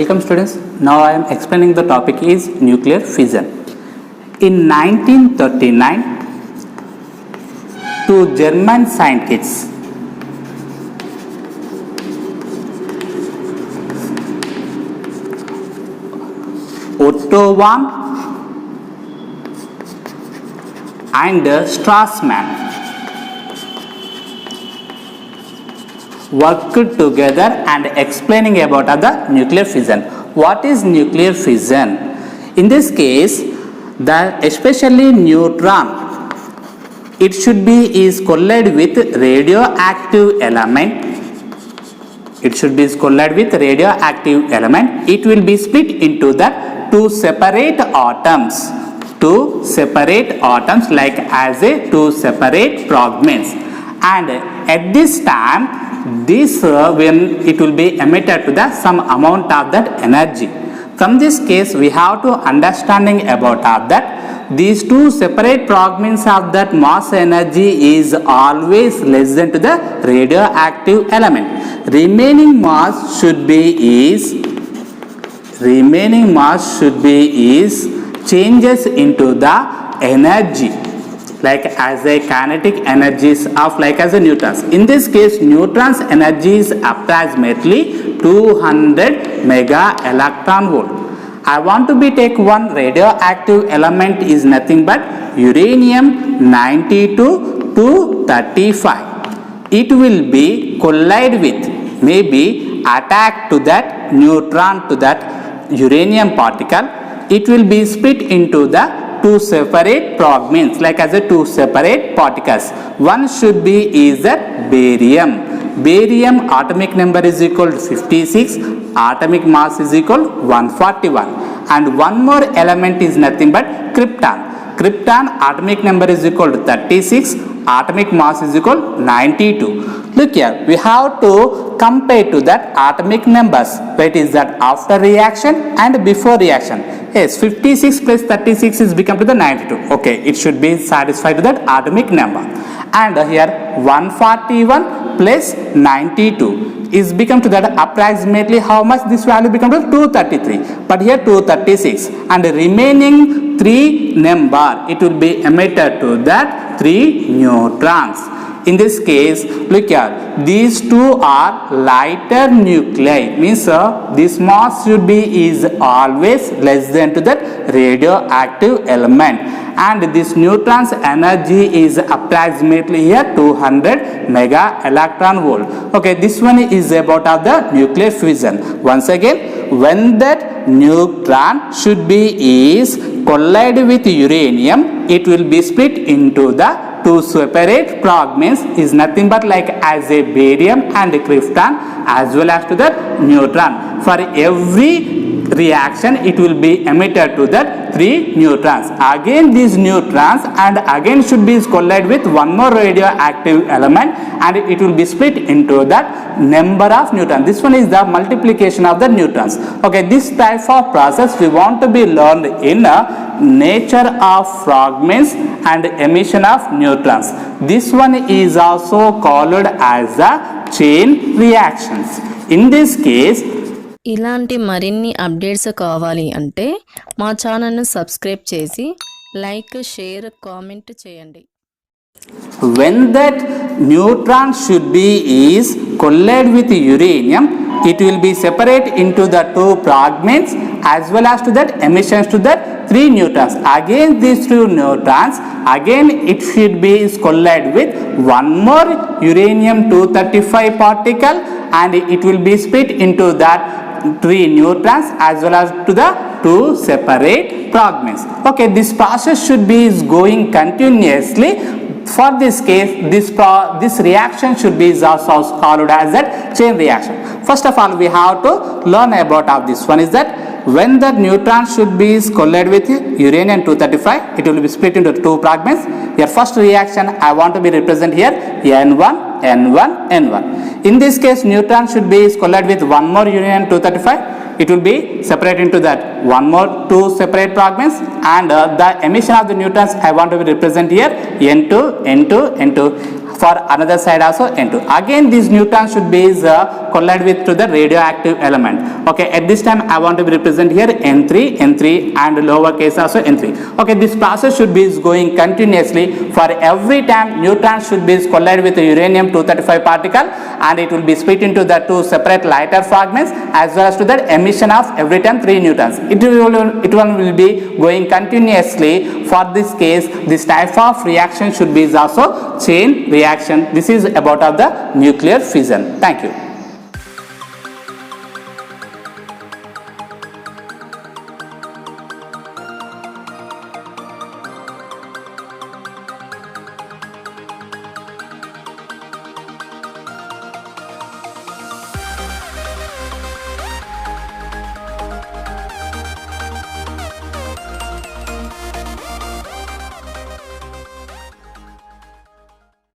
Welcome students. Now I am explaining the topic is nuclear fission. In 1939, two German scientists Otto von and Strassmann worked together and explaining about the nuclear fission. What is nuclear fission? In this case, especially neutron, it should be is collide with radioactive element. It should be collide with radioactive element. It will be split into the two separate atoms. Two separate atoms like as a two separate fragments. And at this time, this when it will be emitted to the some amount of that energy. From this case, we have to understanding about that these two separate fragments of that mass energy is always less than to the radioactive element. Remaining mass should be is changes into the energy like as a kinetic energies of like as a neutrons. In this case, neutrons energy is approximately 200 mega electron volt. I want to be take one radioactive element is nothing but uranium 92 to 35. It will be collide with, maybe attack to that neutron to that uranium particle. It will be split into the two separate fragments like as a two separate particles. One should be is that barium. Barium atomic number is equal to 56, atomic mass is equal to 141, and one more element is nothing but krypton. Krypton atomic number is equal to 36, atomic mass is equal to 92. Look here, we have to compare to that atomic numbers. That is that after reaction and before reaction. Yes, 56 plus 36 is become to the 92. Okay, it should be satisfied to that atomic number. And here 141 plus 92 is become to that approximately how much this value become to 233. But here 236 and the remaining 3 number it will be emitted to that 3 neutrons. In this case, look here, these two are lighter nuclei, means this mass should be is always less than to that radioactive element, and this neutron's energy is approximately here 200 mega electron volt. Okay, this one is about of the nuclear fission. Once again, when that neutron should be is collide with uranium, it will be split into the two separate fragments is nothing but like as a barium and a krypton as well as to that neutron. For every reaction it will be emitted to that 3 neutrons. Again these neutrons and again should be collide with one more radioactive element and it will be split into that number of neutrons. This one is the multiplication of the neutrons. Okay, this type of process we want to be learned in nature of fragments and emission of neutrons. This one is also called as the chain reactions. In this case, ఇలాంటి మరిన్ని updates కావాలి అంటే మా ఛానల్ను subscribe చేసి like share comment చేయండి. When that neutron should be is collide with uranium, it will be separate into the two fragments as well as to that emissions to that 3 neutrons. Again these 2 neutrons, again it should be is collide with one more uranium 235 particle and it will be split into that 3 neutrons as well as to the 2 separate fragments. Okay, this process should be is going continuously. For this case, this reaction should be also called as that chain reaction. First of all, we have to learn about of this one is that when the neutron should be collide with uranium 235, it will be split into 2 fragments. Your first reaction I want to be represent here N1, N1, N1. In this case, neutron should be collide with one more uranium 235. It will be separated into that one more 2 separate fragments, and the emission of the neutrons I want to be represent here N2, N2, N2. for another side also N2. Again these neutrons should be collide with to the radioactive element. Okay, at this time I want to represent here N3 and lowercase also N3. Okay, this process should be going continuously. For every time neutrons should be collide with the uranium 235 particle, and it will be split into the two separate lighter fragments, as well as to the emission of every time 3 neutrons. It will be going continuously. For this case, this type of reaction should be also chain reaction. This is about of the nuclear fission. Thank you.